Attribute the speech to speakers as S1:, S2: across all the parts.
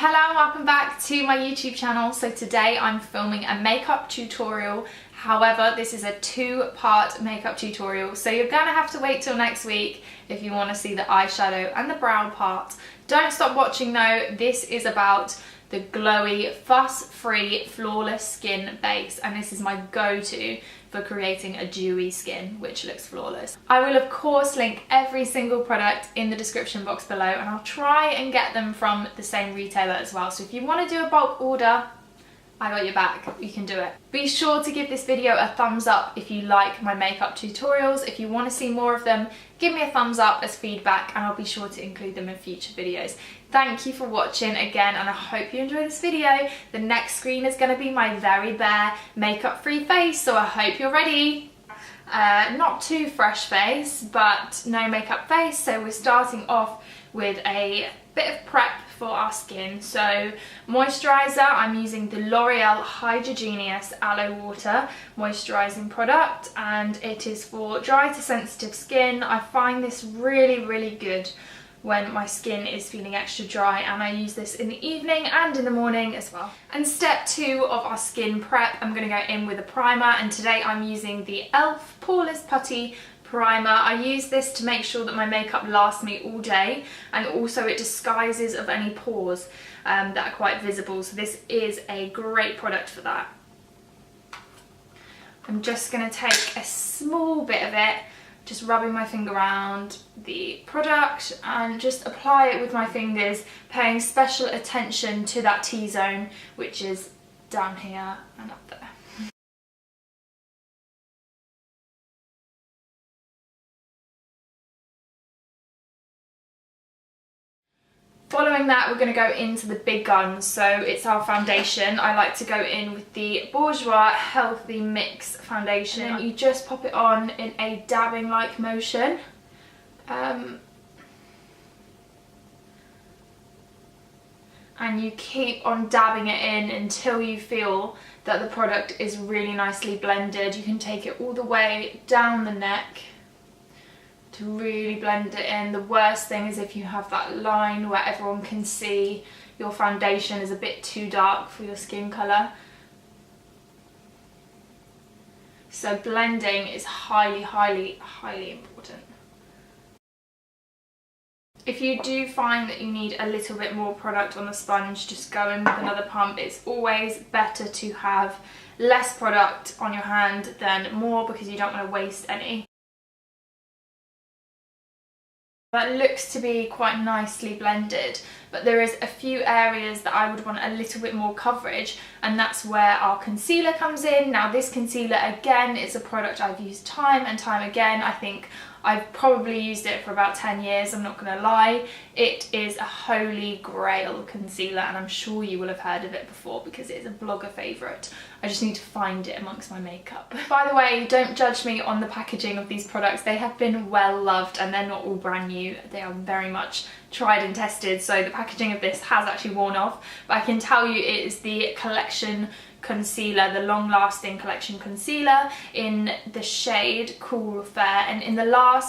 S1: Hello and welcome back to my YouTube channel. So today I'm filming a makeup tutorial. However, this is a two-part makeup tutorial, so you're gonna have to wait till next week if you want to see the eyeshadow and the brow part. Don't stop watching though. This is about the glowy, fuss-free, flawless skin base, and this is my go-to for creating a dewy skin which looks flawless. I will of course link every single product in the description box below, and I'll try and get them from the same retailer as well. So if you want to do a bulk order, I got your back, you can do it. Be sure to give this video a thumbs up if you like my makeup tutorials. If you want to see more of them, give me a thumbs up as feedback and I'll be sure to include them in future videos. Thank you for watching again, and I hope you enjoy this video. The next screen is going to be my very bare makeup free face, so I hope you're ready. Not too fresh face, but no makeup face, so we're starting off with a bit of prep for our skin. So moisturiser, I'm using the L'Oreal Hydrogenious Aloe Water moisturising product, and it is for dry to sensitive skin. I find this really good when my skin is feeling extra dry, and I use this in the evening and in the morning as well. And step 2 of our skin prep, I'm going to go in with a primer, and today I'm using the e.l.f. Poreless Putty Primer. I use this to make sure that my makeup lasts me all day, and also it disguises of any pores that are quite visible, so this is a great product for that. I'm just going to take a small bit of it, just rubbing my finger around the product and just apply it with my fingers, paying special attention to that T-zone, which is down here and up there. Following that, we're going to go into the big guns. So it's our foundation. I like to go in with the Bourjois Healthy Mix foundation. And you just pop it on in a dabbing like motion. And you keep on dabbing it in until you feel that the product is really nicely blended. You can take it all the way down the neck to really blend it in. The worst thing is if you have that line where everyone can see your foundation is a bit too dark for your skin colour. So blending is highly important. If you do find that you need a little bit more product on the sponge, just go in with another pump. It's always better to have less product on your hand than more, because you don't want to waste any. That looks to be quite nicely blended, but there is a few areas that I would want a little bit more coverage, and that's where our concealer comes in. Now this concealer again is a product I've used time and time again. I think I've probably used it for about 10 years, I'm not going to lie. It is a holy grail concealer, and I'm sure you will have heard of it before because it is a blogger favourite. I just need to find it amongst my makeup. By the way, don't judge me on the packaging of these products. They have been well loved and they're not all brand new. They are very much tried and tested, so the packaging of this has actually worn off, but I can tell you it is the collection concealer, the long-lasting collection concealer in the shade Cool Fair, and in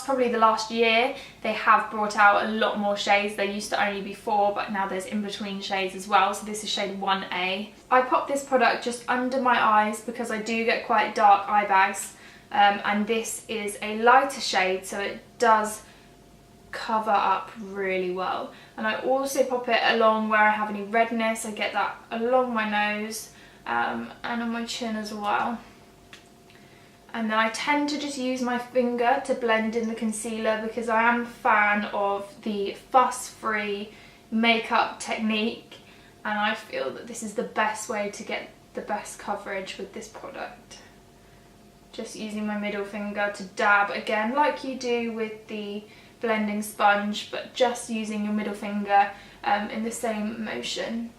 S1: probably the last year they have brought out a lot more shades. There used to only be 4, but now there's in-between shades as well, so this is shade 1A. I pop this product just under my eyes because I do get quite dark eye bags, and this is a lighter shade, so it does cover up really well. And I also pop it along where I have any redness. I get that along my nose and on my chin as well. And then I tend to just use my finger to blend in the concealer because I am a fan of the fuss-free makeup technique, and I feel that this is the best way to get the best coverage with this product. Just using my middle finger to dab again like you do with the blending sponge, but just using your middle finger in the same motion.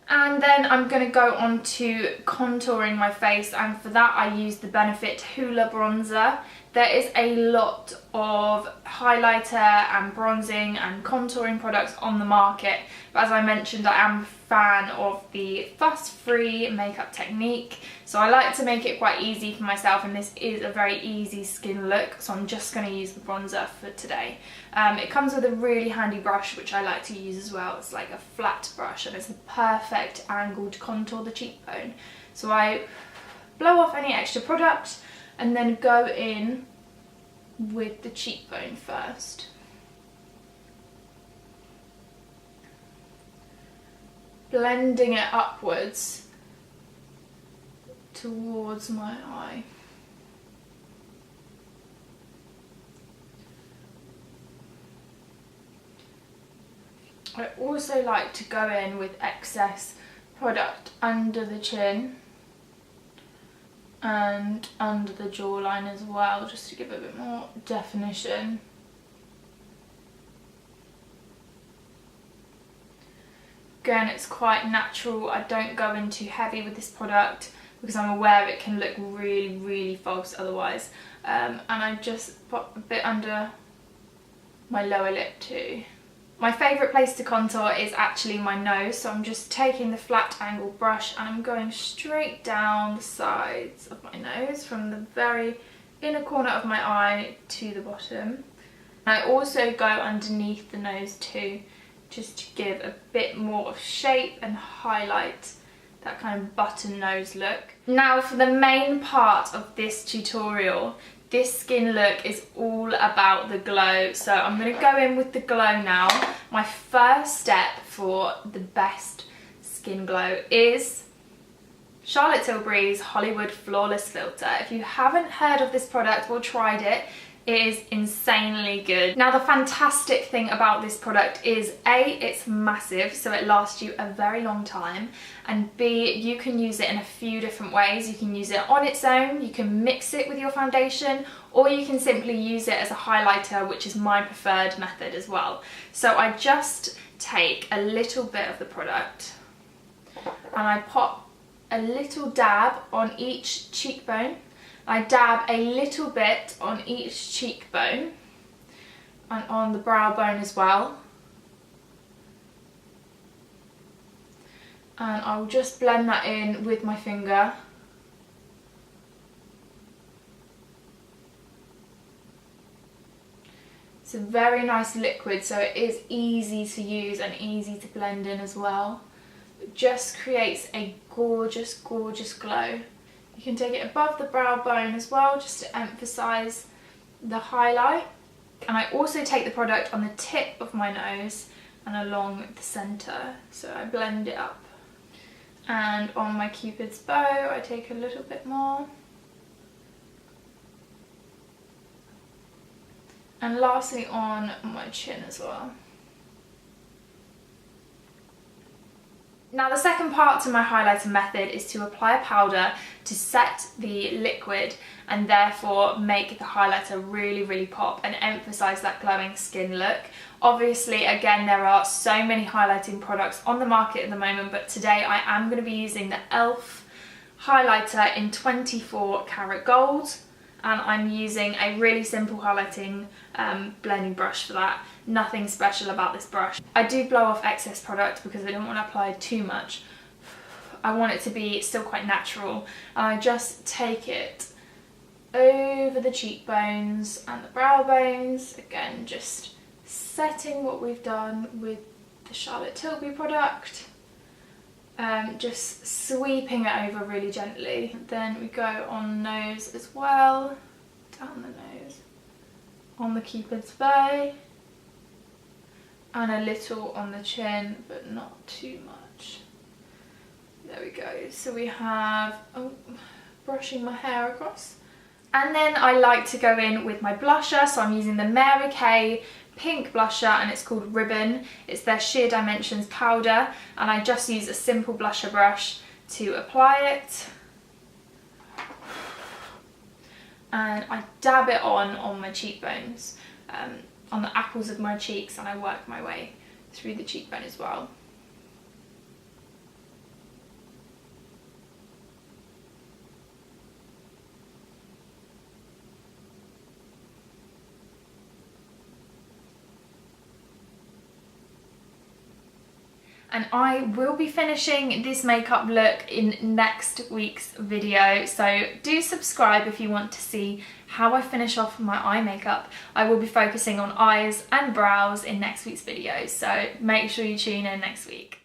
S1: And then I'm going to go on to contouring my face, and for that I use the Benefit Hoola bronzer. There is a lot of highlighter and bronzing and contouring products on the market, but as I mentioned, I am a fan of the fuss-free makeup technique, so I like to make it quite easy for myself, and this is a very easy skin look, so I'm just going to use the bronzer for today. It comes with a really handy brush which I like to use as well. It's like a flat brush and it's the perfect angle to contour the cheekbone. So I blow off any extra product and then go in with the cheekbone first. Blending it upwards towards my eye. I also like to go in with excess product under the chin and under the jawline as well, just to give a bit more definition. Again, it's quite natural. I don't go in too heavy with this product because I'm aware it can look really, really false otherwise. And I just pop a bit under my lower lip too. My favourite place to contour is actually my nose, so I'm just taking the flat angle brush and I'm going straight down the sides of my nose from the very inner corner of my eye to the bottom. And I also go underneath the nose too, just to give a bit more of shape and highlight that kind of button nose look. Now for the main part of this tutorial, this skin look is all about the glow, so I'm going to go in with the glow now. My first step for the best skin glow is Charlotte Tilbury's Hollywood Flawless Filter. If you haven't heard of this product or tried it, it is insanely good. Now the fantastic thing about this product is A, it's massive, so it lasts you a very long time, and B, you can use it in a few different ways. You can use it on its own, you can mix it with your foundation, or you can simply use it as a highlighter, which is my preferred method as well. So I just take a little bit of the product and I pop a little dab on each cheekbone. I dab a little bit on each cheekbone and on the brow bone as well. And I'll just blend that in with my finger. It's a very nice liquid, so it is easy to use and easy to blend in as well. It just creates a gorgeous, gorgeous glow. You can take it above the brow bone as well, just to emphasise the highlight. And I also take the product on the tip of my nose and along the centre, so I blend it up. And on my Cupid's bow, I take a little bit more. And lastly on my chin as well. Now the second part to my highlighter method is to apply a powder to set the liquid and therefore make the highlighter really, really pop and emphasise that glowing skin look. Obviously, again, there are so many highlighting products on the market at the moment, but today I am going to be using the e.l.f. highlighter in 24 karat gold, and I'm using a really simple highlighting blending brush for that. Nothing special about this brush. I do blow off excess product because I don't want to apply too much. I want it to be still quite natural, and I just take it over the cheekbones and the brow bones, again just setting what we've done with the Charlotte Tilbury product, just sweeping it over really gently. Then we go on nose as well, down the nose, on the Cupid's bow, and a little on the chin, but not too much. There we go. So we have, brushing my hair across. And then I like to go in with my blusher, so I'm using the Mary Kay pink blusher, and it's called Ribbon. It's their Sheer Dimensions powder, and I just use a simple blusher brush to apply it. And I dab it on my cheekbones, on the apples of my cheeks, and I work my way through the cheekbone as well. and I will be finishing this makeup look in next week's video, so do subscribe if you want to see how I finish off my eye makeup. I will be focusing on eyes and brows in next week's video, so make sure you tune in next week.